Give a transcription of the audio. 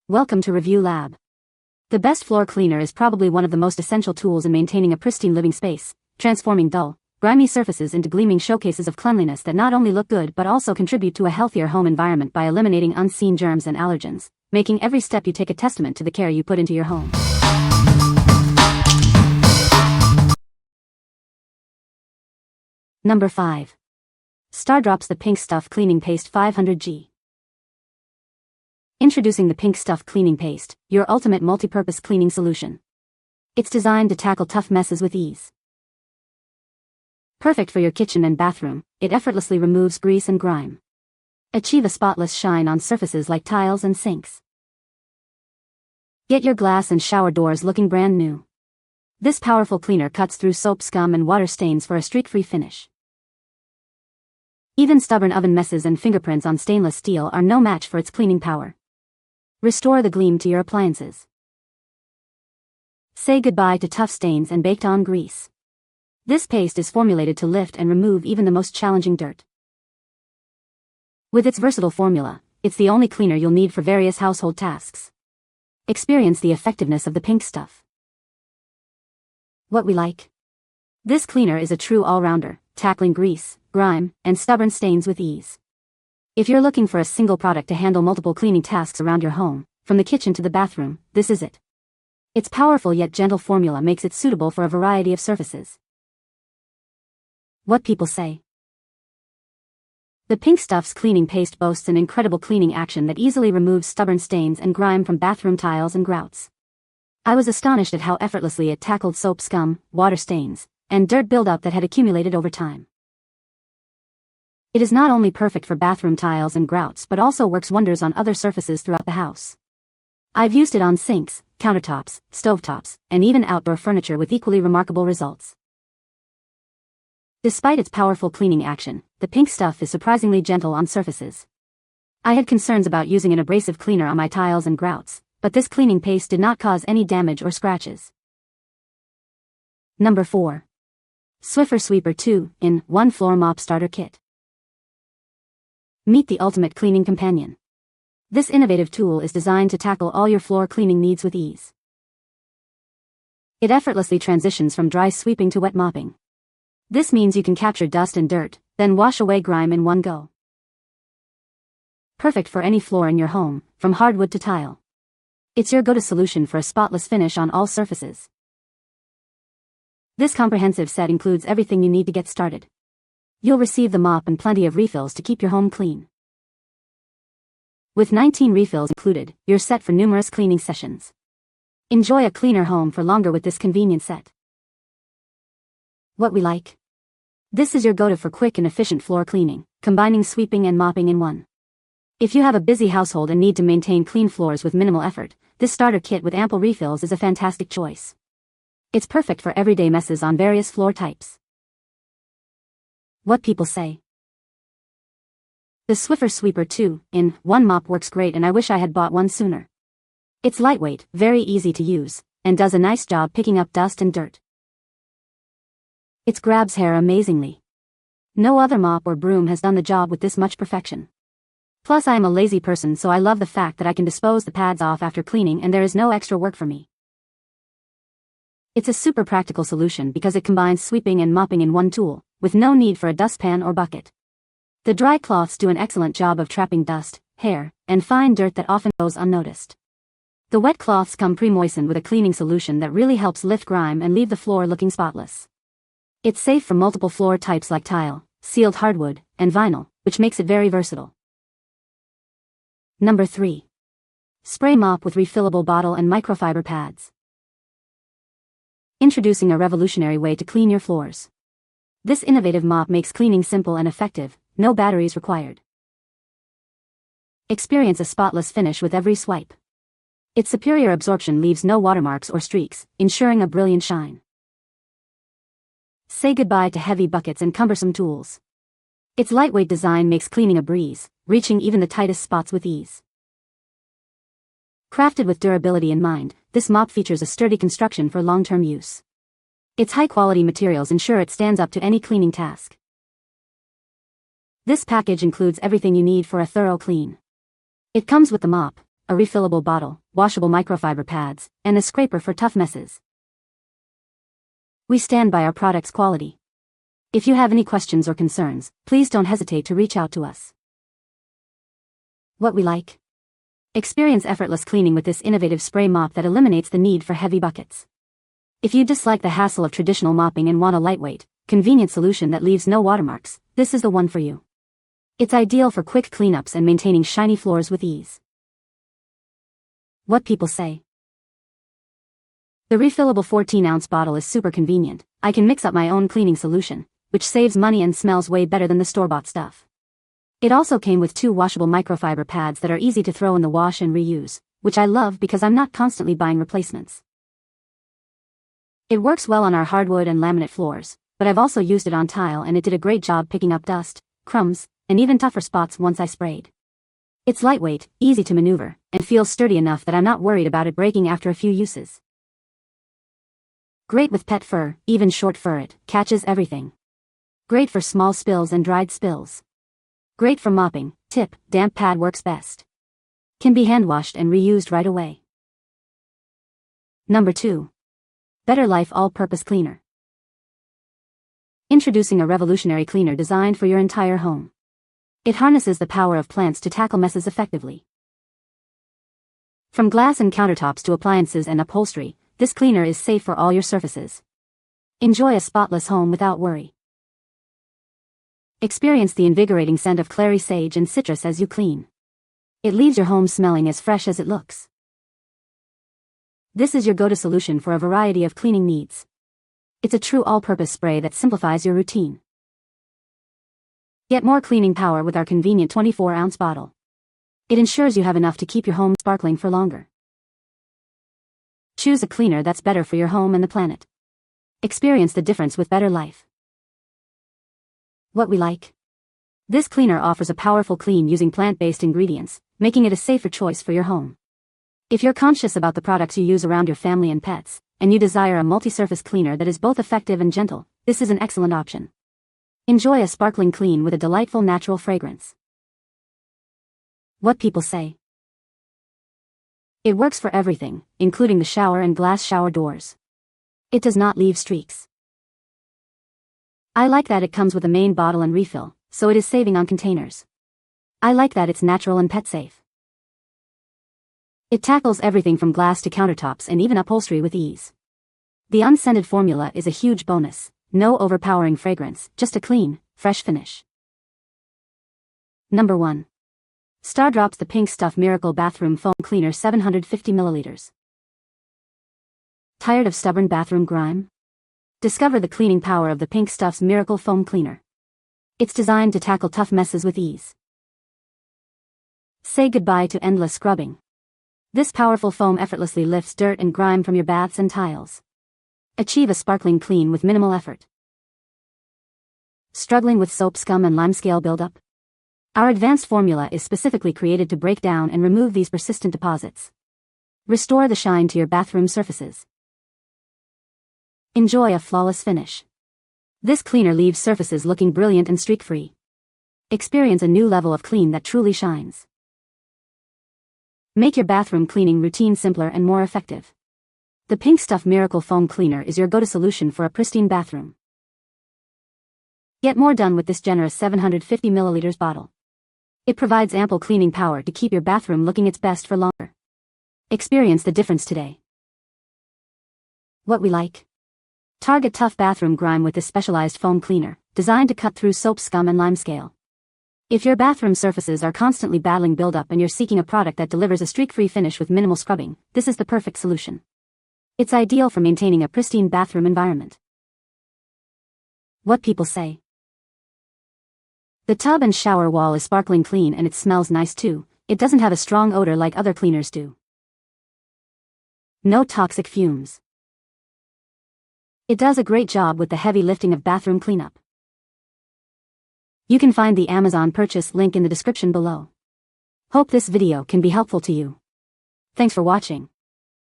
Welcome to Review Lab. The best floor cleaner is probably one of the most essential tools in maintaining a pristine living space, transforming dull, grimy surfaces into gleaming showcases of cleanliness that not only look good but also contribute to a healthier home environment by eliminating unseen germs and allergens, making every step you take a testament to the care you put into your home. Number 5. Stardrops The Pink Stuff Cleaning Paste 500G. Introducing the Pink Stuff Cleaning Paste, your ultimate multi-purpose cleaning solution. It's designed to tackle tough messes with ease. Perfect for your kitchen and bathroom, it effortlessly removes grease and grime. Achieve a spotless shine on surfaces like tiles and sinks. Get your glass and shower doors looking brand new. This powerful cleaner cuts through soap scum and water stains for a streak-free finish. Even stubborn oven messes and fingerprints on stainless steel are no match for its cleaning power. Restore the gleam to your appliances. Say goodbye to tough stains and baked-on grease. This paste is formulated to lift and remove even the most challenging dirt. With its versatile formula, it's the only cleaner you'll need for various household tasks. Experience the effectiveness of the Pink Stuff. What we like. This cleaner is a true all-rounder, tackling grease, grime, and stubborn stains with ease. If you're looking for a single product to handle multiple cleaning tasks around your home, from the kitchen to the bathroom, this is it. Its powerful yet gentle formula makes it suitable for a variety of surfaces. What people say. The Pink Stuff's cleaning paste boasts an incredible cleaning action that easily removes stubborn stains and grime from bathroom tiles and grouts. I was astonished at how effortlessly it tackled soap scum, water stains, and dirt buildup that had accumulated over time. It is not only perfect for bathroom tiles and grouts but also works wonders on other surfaces throughout the house. I've used it on sinks, countertops, stovetops, and even outdoor furniture with equally remarkable results. Despite its powerful cleaning action, the Pink Stuff is surprisingly gentle on surfaces. I had concerns about using an abrasive cleaner on my tiles and grouts, but this cleaning paste did not cause any damage or scratches. Number 4. Swiffer Sweeper 2-in-1 Floor Mop Starter Kit. Meet the ultimate cleaning companion. This innovative tool is designed to tackle all your floor cleaning needs with ease. It effortlessly transitions from dry sweeping to wet mopping. This means you can capture dust and dirt, then wash away grime in one go. Perfect for any floor in your home, from hardwood to tile. It's your go-to solution for a spotless finish on all surfaces. This comprehensive set includes everything you need to get started. You'll receive the mop and plenty of refills to keep your home clean. With 19 refills included, you're set for numerous cleaning sessions. Enjoy a cleaner home for longer with this convenient set. What we like. This is your go-to for quick and efficient floor cleaning, combining sweeping and mopping in one. If you have a busy household and need to maintain clean floors with minimal effort, this starter kit with ample refills is a fantastic choice. It's perfect for everyday messes on various floor types. What people say. The Swiffer Sweeper 2-in-1 mop works great and I wish I had bought one sooner. It's lightweight, very easy to use, and does a nice job picking up dust and dirt. It grabs hair amazingly. No other mop or broom has done the job with this much perfection. Plus I am a lazy person, so I love the fact that I can dispose the pads off after cleaning and there is no extra work for me. It's a super practical solution because it combines sweeping and mopping in one tool, with no need for a dustpan or bucket. The dry cloths do an excellent job of trapping dust, hair, and fine dirt that often goes unnoticed. The wet cloths come pre-moistened with a cleaning solution that really helps lift grime and leave the floor looking spotless. It's safe for multiple floor types like tile, sealed hardwood, and vinyl, which makes it very versatile. Number 3. Spray Mop with Refillable Bottle and Microfiber Pads. Introducing a revolutionary way to clean your floors. This innovative mop makes cleaning simple and effective, no batteries required. Experience a spotless finish with every swipe. Its superior absorption leaves no watermarks or streaks, ensuring a brilliant shine. Say goodbye to heavy buckets and cumbersome tools. Its lightweight design makes cleaning a breeze, reaching even the tightest spots with ease. Crafted with durability in mind, this mop features a sturdy construction for long-term use. Its high-quality materials ensure it stands up to any cleaning task. This package includes everything you need for a thorough clean. It comes with the mop, a refillable bottle, washable microfiber pads, and a scraper for tough messes. We stand by our product's quality. If you have any questions or concerns, please don't hesitate to reach out to us. What we like. Experience effortless cleaning with this innovative spray mop that eliminates the need for heavy buckets. If you dislike the hassle of traditional mopping and want a lightweight, convenient solution that leaves no watermarks, this is the one for you. It's ideal for quick cleanups and maintaining shiny floors with ease. What people say. The refillable 14-ounce bottle is super convenient. I can mix up my own cleaning solution, which saves money and smells way better than the store-bought stuff. It also came with 2 washable microfiber pads that are easy to throw in the wash and reuse, which I love because I'm not constantly buying replacements. It works well on our hardwood and laminate floors, but I've also used it on tile and it did a great job picking up dust, crumbs, and even tougher spots once I sprayed. It's lightweight, easy to maneuver, and feels sturdy enough that I'm not worried about it breaking after a few uses. Great with pet fur, even short fur, it catches everything. Great for small spills and dried spills. Great for mopping. Tip, damp pad works best. Can be hand washed and reused right away. Number 2. Better Life All-Purpose Cleaner. Introducing a revolutionary cleaner designed for your entire home. It harnesses the power of plants to tackle messes effectively. From glass and countertops to appliances and upholstery, this cleaner is safe for all your surfaces. Enjoy a spotless home without worry. Experience the invigorating scent of clary sage and citrus as you clean. It leaves your home smelling as fresh as it looks. This is your go-to solution for a variety of cleaning needs. It's a true all-purpose spray that simplifies your routine. Get more cleaning power with our convenient 24-ounce bottle. It ensures you have enough to keep your home sparkling for longer. Choose a cleaner that's better for your home and the planet. Experience the difference with Better Life. What we like. This cleaner offers a powerful clean using plant-based ingredients, making it a safer choice for your home. If you're conscious about the products you use around your family and pets, and you desire a multi-surface cleaner that is both effective and gentle, this is an excellent option. Enjoy a sparkling clean with a delightful natural fragrance. What people say. It works for everything, including the shower and glass shower doors. It does not leave streaks. I like that it comes with a main bottle and refill, so it is saving on containers. I like that it's natural and pet safe. It tackles everything from glass to countertops and even upholstery with ease. The unscented formula is a huge bonus. No overpowering fragrance, just a clean, fresh finish. Number 1. Stardrops The Pink Stuff Miracle Bathroom Foam Cleaner 750 ml. Tired of stubborn bathroom grime? Discover the cleaning power of the Pink Stuff's Miracle Foam Cleaner. It's designed to tackle tough messes with ease. Say goodbye to endless scrubbing. This powerful foam effortlessly lifts dirt and grime from your baths and tiles. Achieve a sparkling clean with minimal effort. Struggling with soap scum and limescale buildup? Our advanced formula is specifically created to break down and remove these persistent deposits. Restore the shine to your bathroom surfaces. Enjoy a flawless finish. This cleaner leaves surfaces looking brilliant and streak-free. Experience a new level of clean that truly shines. Make your bathroom cleaning routine simpler and more effective. The Pink Stuff Miracle Foam Cleaner is your go-to solution for a pristine bathroom. Get more done with this generous 750 ml bottle. It provides ample cleaning power to keep your bathroom looking its best for longer. Experience the difference today. What we like. Target tough bathroom grime with this specialized foam cleaner, designed to cut through soap scum and limescale. If your bathroom surfaces are constantly battling buildup and you're seeking a product that delivers a streak-free finish with minimal scrubbing, this is the perfect solution. It's ideal for maintaining a pristine bathroom environment. What people say. The tub and shower wall is sparkling clean and it smells nice too. It doesn't have a strong odor like other cleaners do. No toxic fumes. It does a great job with the heavy lifting of bathroom cleanup. You can find the Amazon purchase link in the description below. Hope this video can be helpful to you. Thanks for watching.